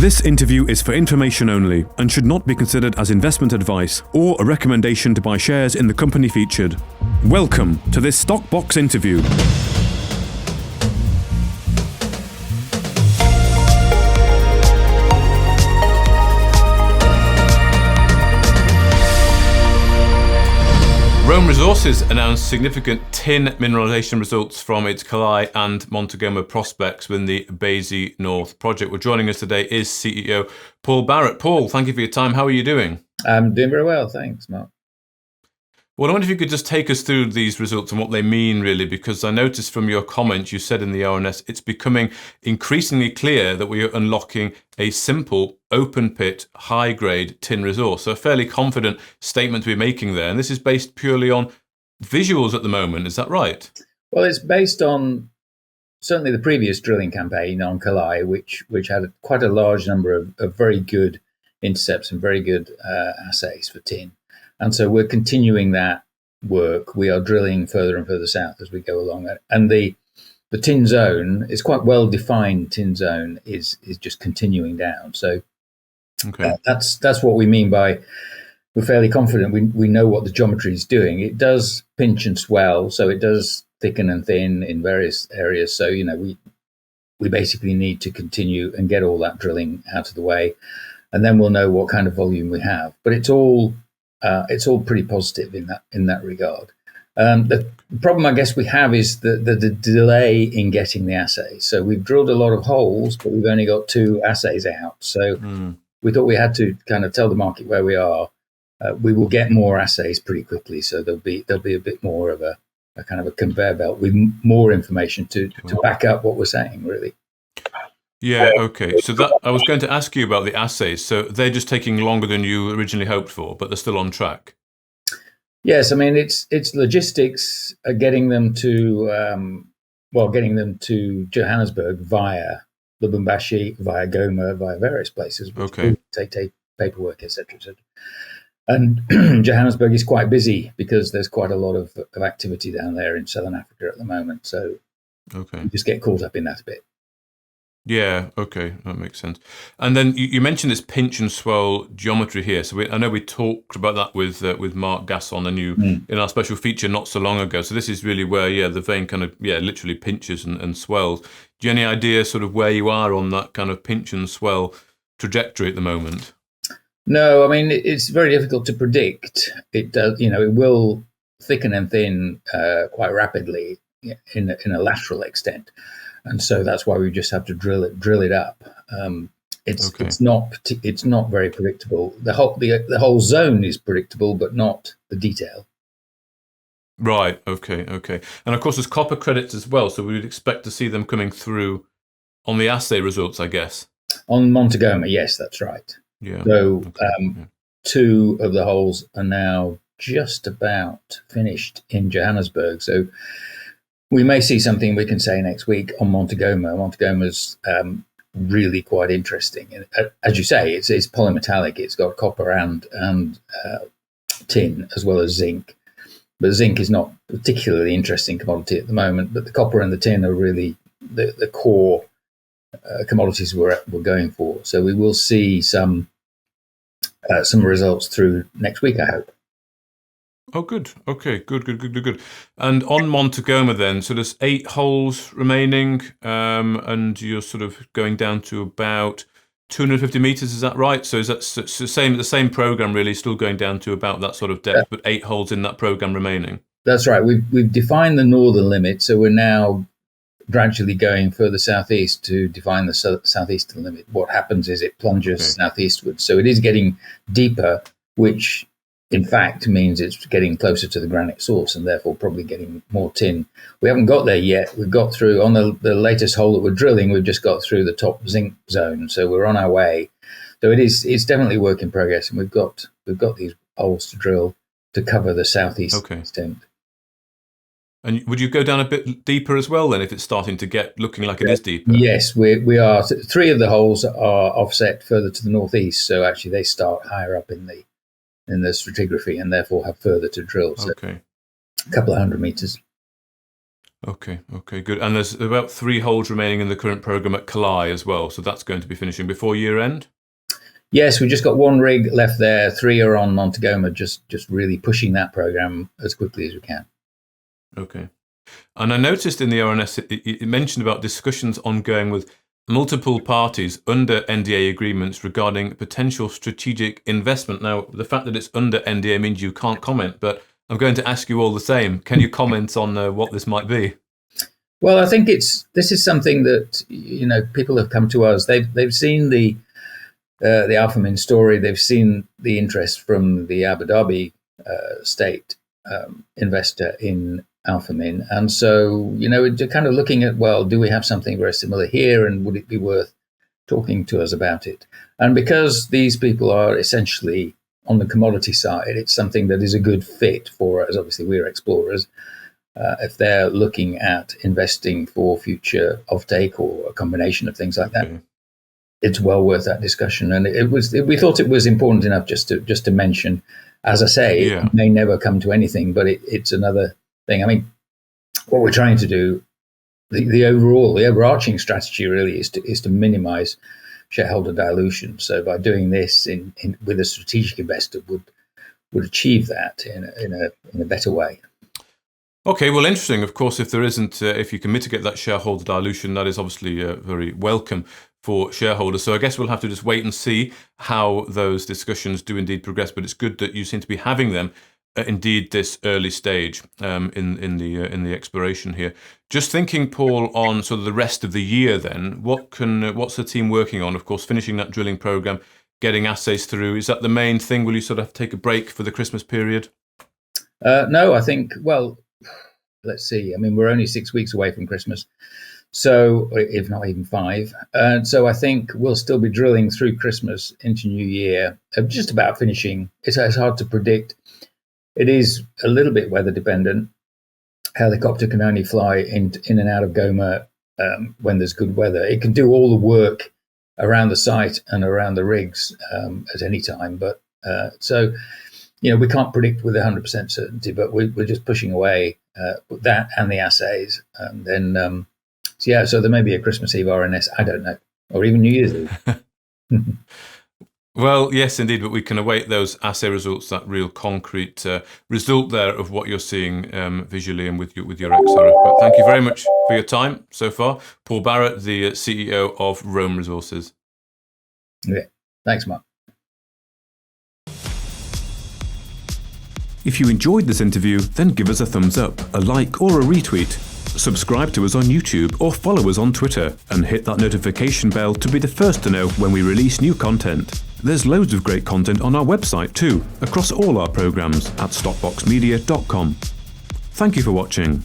This interview is for information only and should not be considered as investment advice or a recommendation to buy shares in the company featured. Welcome to this Stock Box interview. Rome Resources announced significant tin mineralisation results from its Kalayi and Mont Agoma prospects within the Bisie North Project. Well, joining us today is CEO Paul Barrett. Paul, thank you for your time. How are you doing? I'm doing very well, thanks, Mark. Well, I wonder if you could just take us through these results and what they mean, really, because I noticed from your comments, you said in the RNS, it's becoming increasingly clear that we are unlocking a simple, open-pit, high-grade tin resource. So a fairly confident statement to be making there. And this is based purely on visuals at the moment. Is that right? Well, it's based on certainly the previous drilling campaign on Kalayi, which had quite a large number of very good intercepts and very good assays for tin. And so we're continuing that work. We are drilling further and further south as we go along. And the tin zone is quite well-defined. Tin zone is just continuing down. So that's what we mean by we're fairly confident. We know what the geometry is doing. It does pinch and swell, so it does thicken and thin in various areas. So, we basically need to continue and get all that drilling out of the way. And then we'll know what kind of volume we have. But it's all pretty positive in that regard. The problem I guess we have is the delay in getting the assays. So we've drilled a lot of holes, but we've only got 2 assays out. So we thought we had to kind of tell the market where we are. We will get more assays pretty quickly, so there'll be a bit more of a kind of a conveyor belt with more information to back up what we're saying, really. Yeah, okay. So that I was going to ask you about the assays. So they're just taking longer than you originally hoped for, but they're still on track. Yes, I mean it's logistics, getting them to Johannesburg via Lubumbashi, via Goma, via various places. Okay. Take paperwork, etc., etc. And Johannesburg is quite busy because there's quite a lot of activity down there in Southern Africa at the moment. So you just get caught up in that a bit. Yeah, okay, that makes sense. And then you mentioned this pinch and swell geometry here. So I know we talked about that with Mark Gasson and you in our special feature not so long ago. So this is really where, the vein kind of, literally pinches and swells. Do you have any idea sort of where you are on that kind of pinch and swell trajectory at the moment? No, I mean, it's very difficult to predict. It does, it will thicken and thin quite rapidly in a lateral extent. And so that's why we just have to drill it up. It's not very predictable. The whole zone is predictable, but not the detail. Right. Okay. And of course, there's copper credits as well, so we would expect to see them coming through on the assay results, I guess. On Mont Agoma, yes, that's right. Yeah. So 2 of the holes are now just about finished in Johannesburg. So we may see something we can say next week on Mont Agoma. Mont Agoma's really quite interesting. And, as you say, it's polymetallic. It's got copper and tin as well as zinc. But zinc is not a particularly interesting commodity at the moment. But the copper and the tin are really the core commodities we're going for. So we will see some results through next week, I hope. Oh, good. Okay, good. And on Mont Agoma then, so there's 8 holes remaining, and you're sort of going down to about 250 meters. Is that right? So is that the same program really, still going down to about that sort of depth, but 8 holes in that program remaining? That's right. We've defined the northern limit, so we're now gradually going further southeast to define the southeastern limit. What happens is it plunges southeastward, so it is getting deeper, which in fact means it's getting closer to the granite source and therefore probably getting more tin. We haven't got there yet. We've got through on the latest hole that we're drilling. We've just got through the top zinc zone, so we're on our way. So it's definitely work in progress, and we've got these holes to drill to cover the southeast extent. And would you go down a bit deeper as well then, if it's starting to looking like it is deeper? Yes, we are. 3 of the holes are offset further to the northeast, so actually they start higher up in the stratigraphy and therefore have further to drill. So a couple of 100 meters. Okay, good. And there's about 3 holes remaining in the current program at Kalayi as well, so that's going to be finishing before year end? Yes, we just got 1 rig left there. 3 are on Mont Agoma, just really pushing that program as quickly as we can. Okay. And I noticed in the RNS it mentioned about discussions ongoing with multiple parties under NDA agreements regarding potential strategic investment. Now, the fact that it's under NDA means you can't comment, but I'm going to ask you all the same. Can you comment on what this might be? Well, I think this is something that people have come to us. They've seen the Alphamin story. They've seen the interest from the Abu Dhabi state investor in Alphamin, and so they're kind of looking at, well, do we have something very similar here, and would it be worth talking to us about it? And because these people are essentially on the commodity side, it's something that is a good fit for us. Obviously, we're explorers. If they're looking at investing for future offtake or a combination of things like that, it's well worth that discussion. And we thought it was important enough just to mention. As I say, It may never come to anything, but it's another thing. I mean, what we're trying to do, the overarching strategy really is to minimize shareholder dilution. So by doing this with a strategic investor would achieve that in a better way. Okay, well, interesting. Of course, if you can mitigate that shareholder dilution, that is obviously very welcome for shareholders. So I guess we'll have to just wait and see how those discussions do indeed progress. But it's good that you seem to be having them indeed this early stage in the exploration here. Just thinking, Paul, on sort of the rest of the year then, what's the team working on? Of course, finishing that drilling program, getting assays through. Is that the main thing? Will you sort of take a break for the Christmas period? No, I think, well, let's see. I mean, we're only 6 weeks away from Christmas, so if not even 5. And so I think we'll still be drilling through Christmas into New Year, just about finishing. It's hard to predict. It is a little bit weather dependent. Helicopter can only fly in and out of Goma when there's good weather. It can do all the work around the site and around the rigs at any time. But so, we can't predict with 100% certainty, but we're just pushing away that and the assays. And then, so there may be a Christmas Eve RNS, I don't know, or even New Year's Eve. Well, yes, indeed, but we can await those assay results, that real concrete result there of what you're seeing visually and with your XRF. But thank you very much for your time so far. Paul Barrett, the CEO of Rome Resources. Yeah, thanks, Mark. If you enjoyed this interview, then give us a thumbs up, a like or a retweet. Subscribe to us on YouTube or follow us on Twitter and hit that notification bell to be the first to know when we release new content. There's loads of great content on our website too, across all our programs at stockboxmedia.com. Thank you for watching.